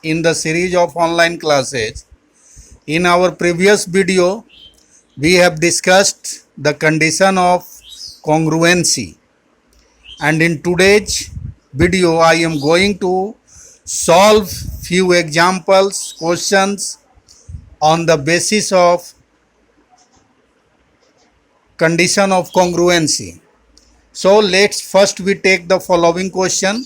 in the series of online classes. In our previous video, we have discussed the condition of congruency, and in today's video, I am going to solve few examples, questions on the basis of condition of congruency. So let's first we take the following question.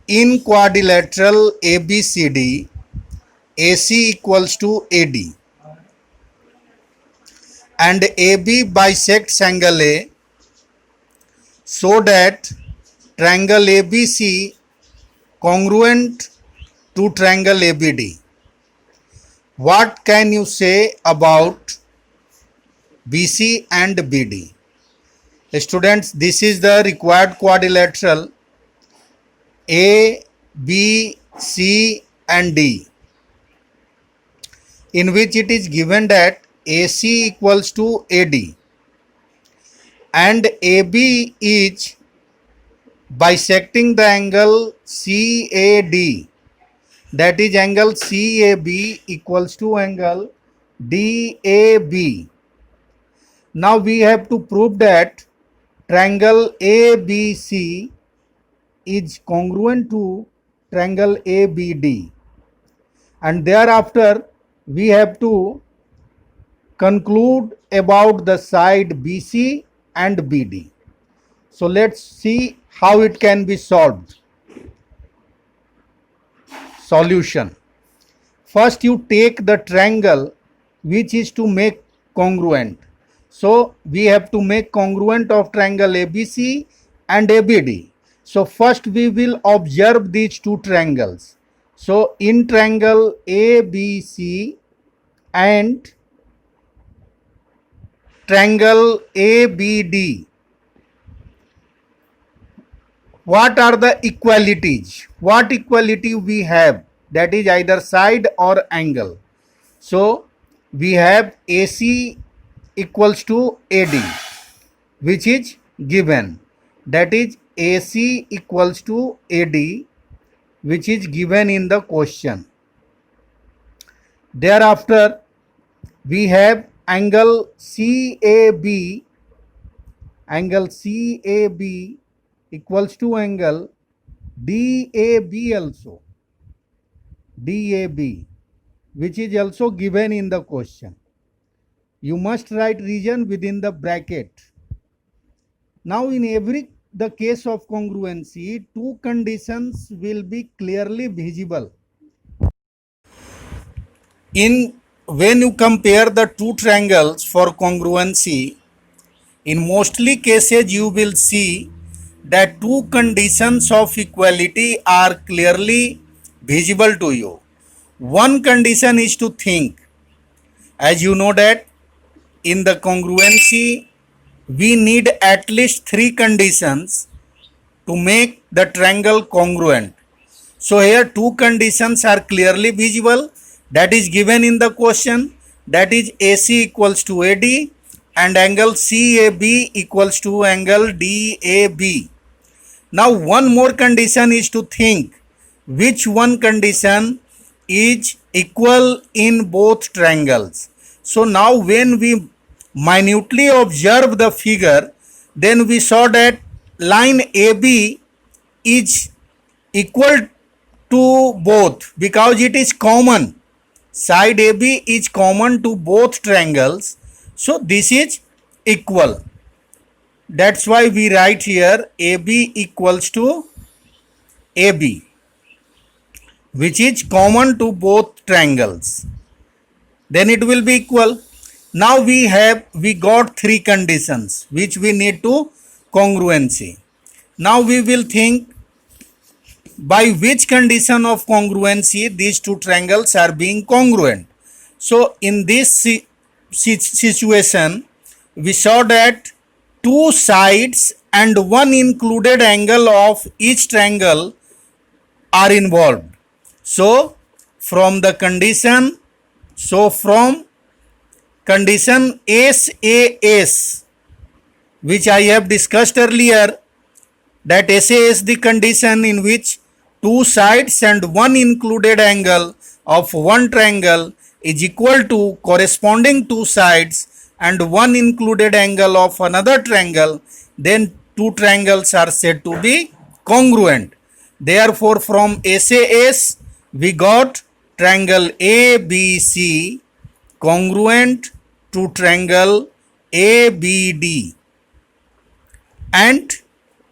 In quadrilateral ABCD, AC equals to AD and AB bisects angle A so that triangle ABC congruent to triangle ABD. What can you say about BC and BD? Students, this is the required quadrilateral A, B, C and D, in which it is given that AC equals to AD and AB is bisecting the angle CAD, that is angle CAB equals to angle DAB. Now we have to prove that triangle ABC is congruent to triangle ABD, and thereafter we have to conclude about the side BC and BD. So let's see how it can be solved. Solution. First you take the triangle which is to make congruent. So we have to make congruent of triangle ABC and ABD. So first we will observe these two triangles. So in triangle ABC and triangle ABD, what are the equalities? What equality we have? That is either side or angle. So we have AC equals to AD, which is given. That is AC equals to AD, which is given in the question. Thereafter we have angle CAB. Angle CAB equals to angle DAB also. DAB, which is also given in the question. You must write region within the bracket. Now in every the case of congruency, two conditions will be clearly visible. When you compare the two triangles for congruency, in mostly cases you will see that two conditions of equality are clearly visible to you. One condition is to think. As you know that in the congruency we need at least three conditions to make the triangle congruent. So here two conditions are clearly visible, that is given in the question, that is AC equals to AD and angle CAB equals to angle DAB. Now one more condition is to think, which one condition is equal in both triangles. So now when we minutely observe the figure, then we saw that line AB is equal to both because it is common. Side AB is common to both triangles. So this is equal. That's why we write here AB equals to AB, which is common to both triangles. Then it will be equal. Now we got three conditions which we need to congruency. Now we will think by which condition of congruency these two triangles are being congruent. So in this situation we saw that two sides and one included angle of each triangle are involved. So from condition SAS, which I have discussed earlier, that SAS the condition in which two sides and one included angle of one triangle is equal to corresponding two sides and one included angle of another triangle, then two triangles are said to be congruent. Therefore, from SAS we got triangle ABC congruent to triangle ABD. And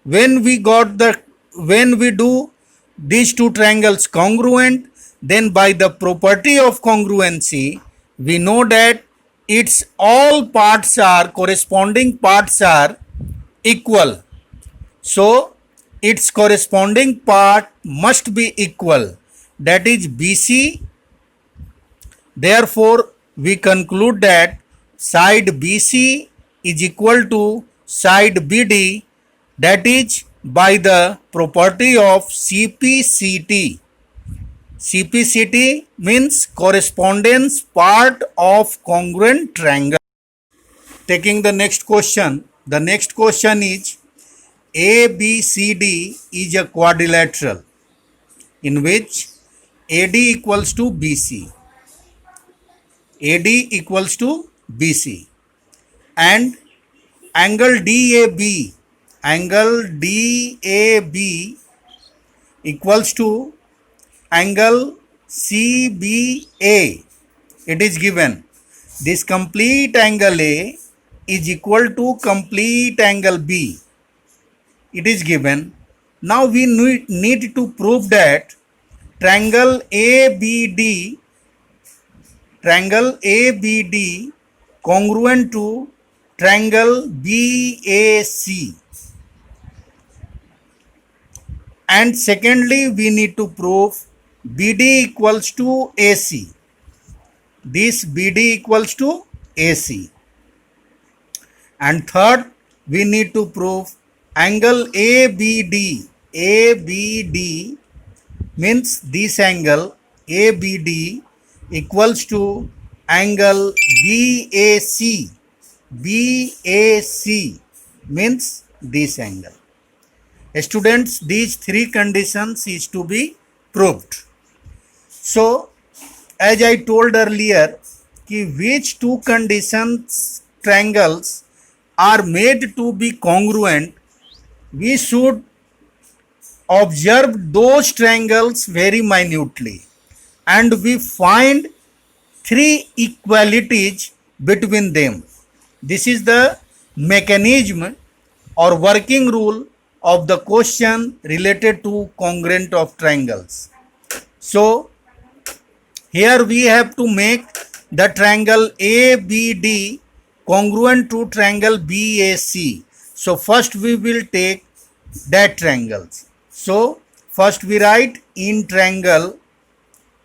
when we do these two triangles congruent, then by the property of congruency we know that its all parts are corresponding parts are equal. So its corresponding part must be equal, that is BC. Therefore we conclude that side BC is equal to side BD, that is by the property of CPCT. CPCT means correspondence part of congruent triangle. Taking the next question is ABCD is a quadrilateral in which AD equals to BC. AD equals to BC and angle DAB equals to angle CBA. It is given. This complete angle A is equal to complete angle B. It is given. Now we need to prove that triangle ABD congruent to triangle BAC. And secondly, we need to prove BD equals to AC. This BD equals to AC. And third, we need to prove angle ABD. ABD means this angle ABD equals to angle BAC. BAC means this angle. Students, these three conditions is to be proved. So, as I told earlier, which two conditions triangles are made to be congruent, we should observe those triangles very minutely and we find three equalities between them. This is the mechanism or working rule of the question related to congruent of triangles. So here we have to make the triangle ABD congruent to triangle BAC. So first we will take that triangles. So first we write in triangle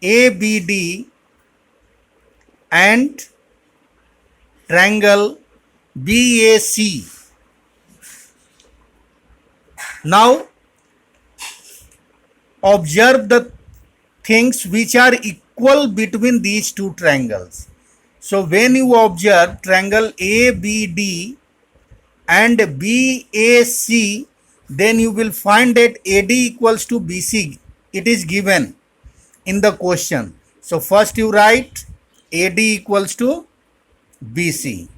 ABD and triangle BAC. Now observe the things which are equal between these two triangles. So when you observe triangle ABD and BAC, then you will find that AD equals to BC. It is given in the question. So first you write AD equals to BC.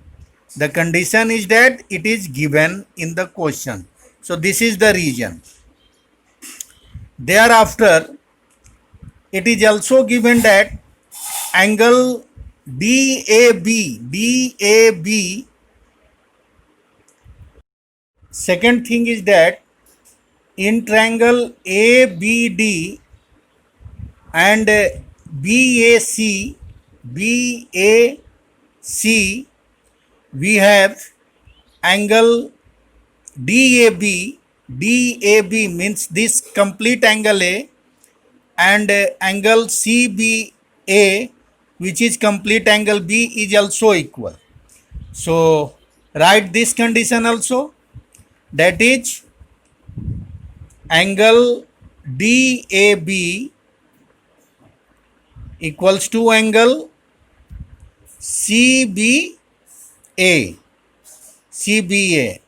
The condition is that it is given in the question. So this is the region. Thereafter, it is also given that angle DAB, second thing is that in triangle ABD and BAC, we have angle DAB. DAB means this complete angle A and angle CBA, which is complete angle B, is also equal. So write this condition also, that is angle DAB equals to angle CBA.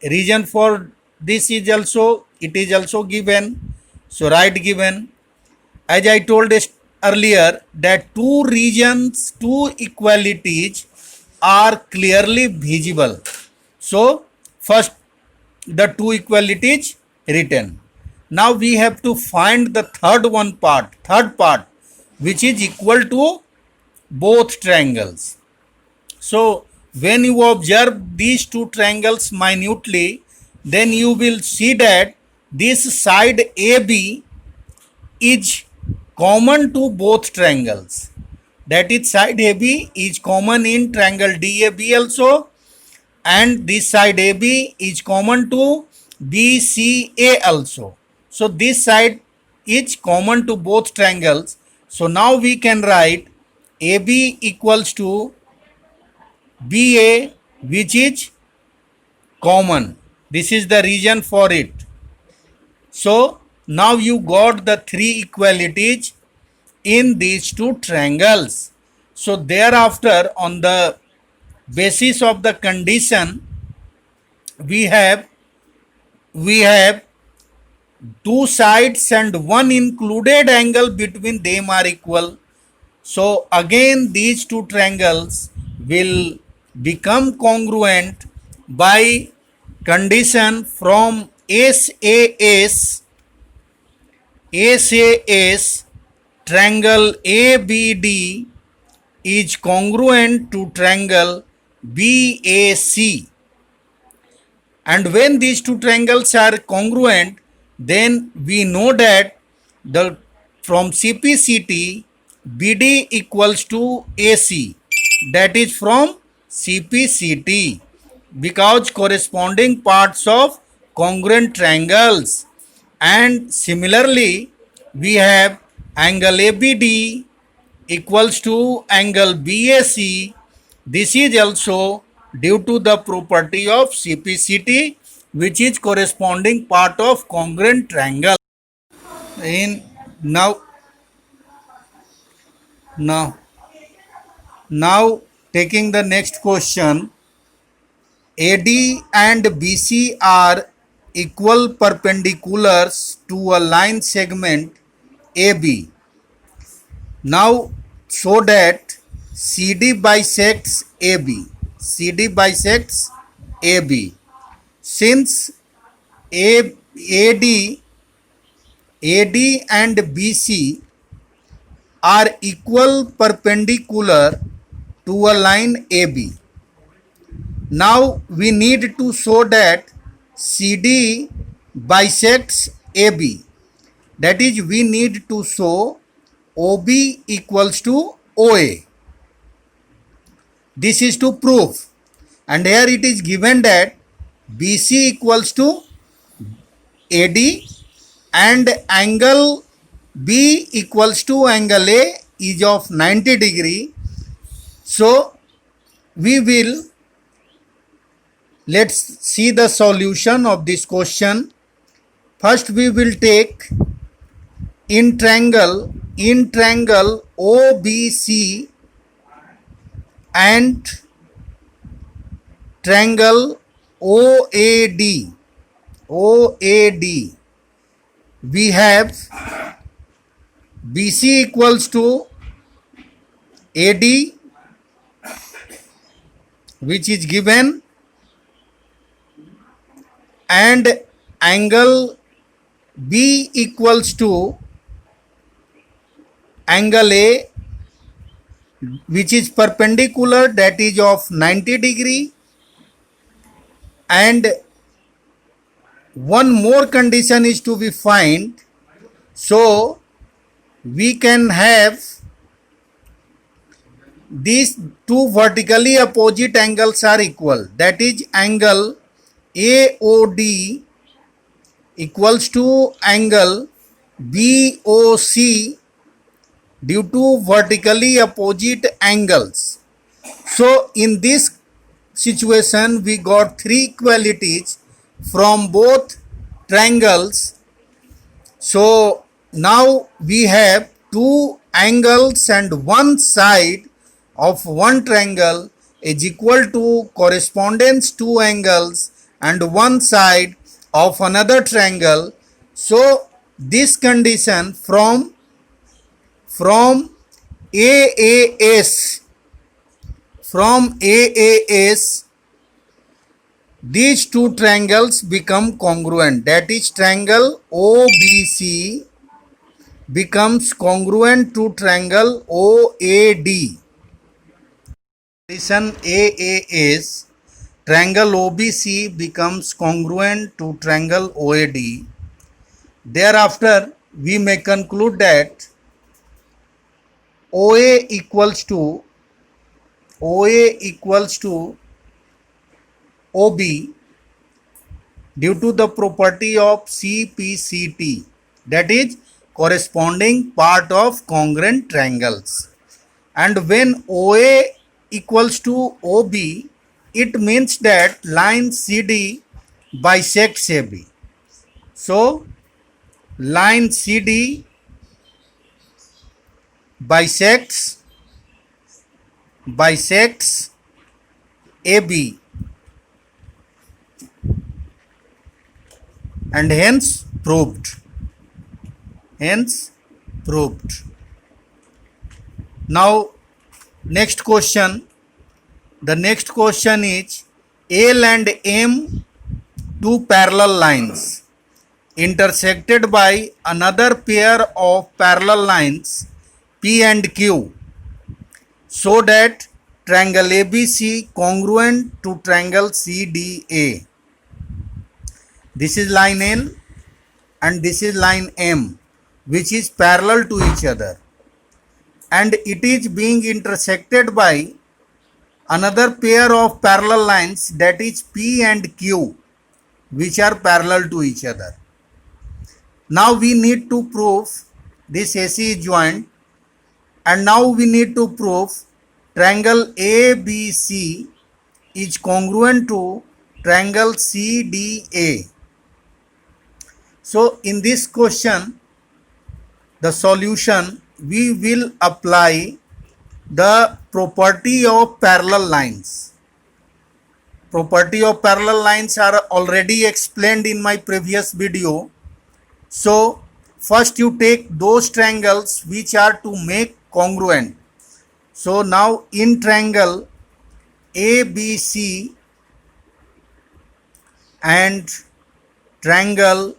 Reason for this is also, it is also given. So write given. as I told earlier, that two regions, two equalities are clearly visible. So, first the two equalities written. Now we have to find the third part, which is equal to both triangles. So, when you observe these two triangles minutely, then you will see that this side AB is common to both triangles. That is, side AB is common in triangle DAB also, and this side AB is common to BCA also. So this side is common to both triangles. So now we can write AB equals to BA, which is common. This is the reason for it. So now you got the three equalities in these two triangles. So thereafter, on the basis of the condition, we have two sides and one included angle between them are equal. So again these two triangles will become congruent by condition from SAS triangle ABD is congruent to triangle BAC. And when these two triangles are congruent, then we know that the from CPCT BD equals to AC, that is from CPCT, because corresponding parts of congruent triangles. And similarly, we have angle ABD equals to angle BAC. This is also due to the property of CPCT, which is corresponding part of congruent triangle. In now now now taking the next question, AD and BC are equal perpendiculars to a line segment AB. Now show that CD bisects AB. CD bisects AB. Since AD and BC are equal perpendicular to a line AB. Now we need to show that CD bisects AB. That is, we need to show OB equals to OA. This is to prove. And here it is given that BC equals to AD and angle B equals to angle A is of 90 degree. So let's see the solution of this question. First we will take in triangle OBC and triangle OAD. We have BC equals to AD, which is given, and angle B equals to angle A, which is perpendicular, that is of 90 degree. And one more condition is to be found. So we can have these two vertically opposite angles are equal. That is, angle AOD equals to angle BOC due to vertically opposite angles. So in this situation we got three equalities from both triangles. So now we have two angles and one side of one triangle is equal to correspondence two angles and one side of another triangle. So this condition from from AAS, from AAS, these two triangles become congruent. That is, triangle OBC becomes congruent to triangle OAD. Addition AAS, triangle OBC becomes congruent to triangle OAD. Thereafter, we may conclude that OA equals to OB due to the property of CPCT, that is corresponding part of congruent triangles. And when OA equals to OB, it means that line CD bisects AB. So line CD bisects AB and hence proved. Now next question. The next question is, L and M, two parallel lines intersected by another pair of parallel lines P and Q, so that triangle ABC congruent to triangle CDA. This is line L and this is line M, which is parallel to each other, and it is being intersected by another pair of parallel lines, that is P and Q, which are parallel to each other. Now we need to prove this AC is joint, and now we need to prove triangle ABC is congruent to triangle CDA. So in this question, the solution, we will apply the property of parallel lines. Property of parallel lines are already explained in my previous video. So first you take those triangles which are to make congruent. So now in triangle ABC and triangle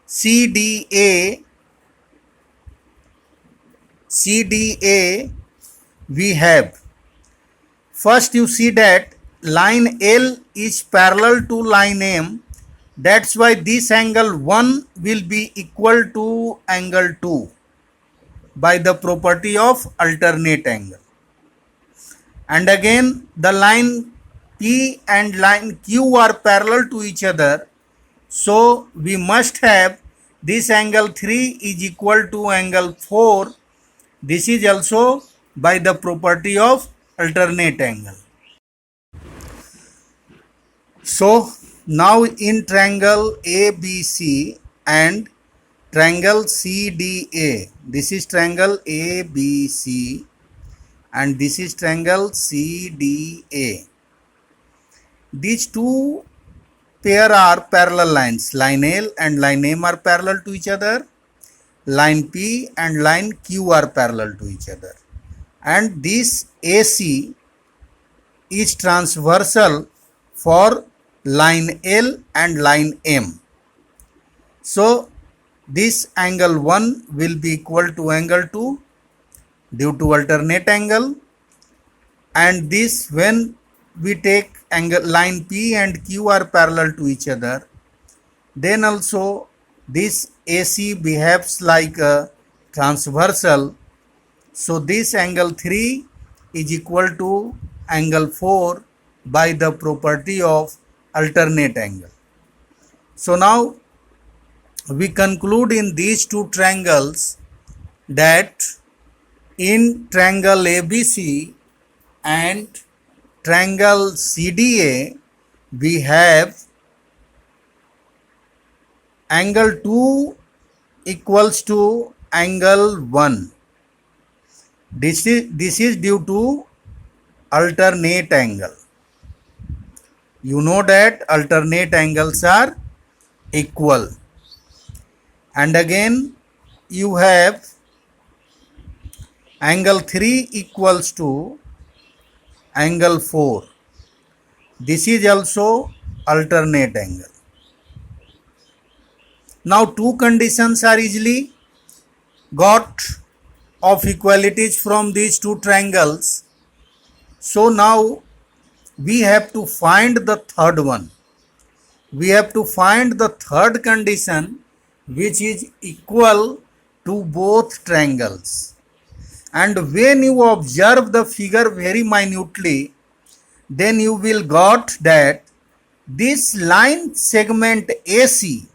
CDA, we have, first you see that line L is parallel to line M. That's why this angle 1 will be equal to angle 2 by the property of alternate angle. And again, the line P and line Q are parallel to each other. So we must have this angle 3 is equal to angle 4. This is also by the property of alternate angle. So now in triangle ABC and triangle CDA, this is triangle ABC and this is triangle CDA. These two pair are parallel lines. Line L and line M are parallel to each other. Line P and line Q are parallel to each other. And this AC is transversal for line L and line M. So this angle 1 will be equal to angle 2 due to alternate angle, and this, when we take angle line P and Q are parallel to each other, then also this AC behaves like a transversal. So this angle 3 is equal to angle 4 by the property of alternate angle. So now we conclude in these two triangles that in triangle ABC and triangle CDA we have angle 2 equals to angle 1. This is due to alternate angle. You know that alternate angles are equal. And again you have angle 3 equals to angle 4. This is also alternate angle. Now two conditions are easily got of equalities from these two triangles. So now we have to find the third one. We have to find the third condition which is equal to both triangles. And when you observe the figure very minutely, then you will got that this line segment AC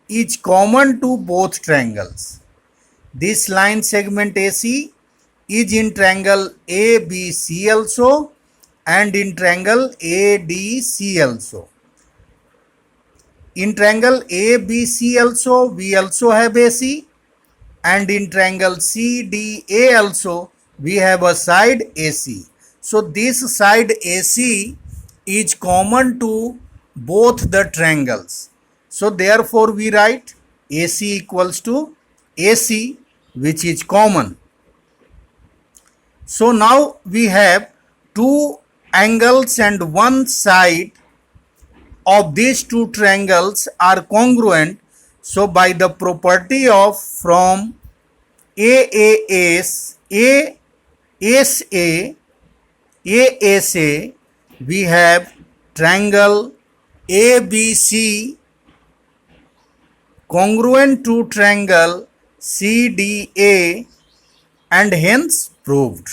is common to both triangles. This line segment AC is in triangle ABC also and in triangle ADC also. In triangle ABC also we also have AC, and in triangle CDA also we have a side AC. So this side AC is common to both the triangles. So therefore we write AC equals to AC, which is common. So now we have two angles and one side of these two triangles are congruent. So by the property of from AAS, ASA, ASA, we have triangle ABC congruent to triangle CDA, and hence proved.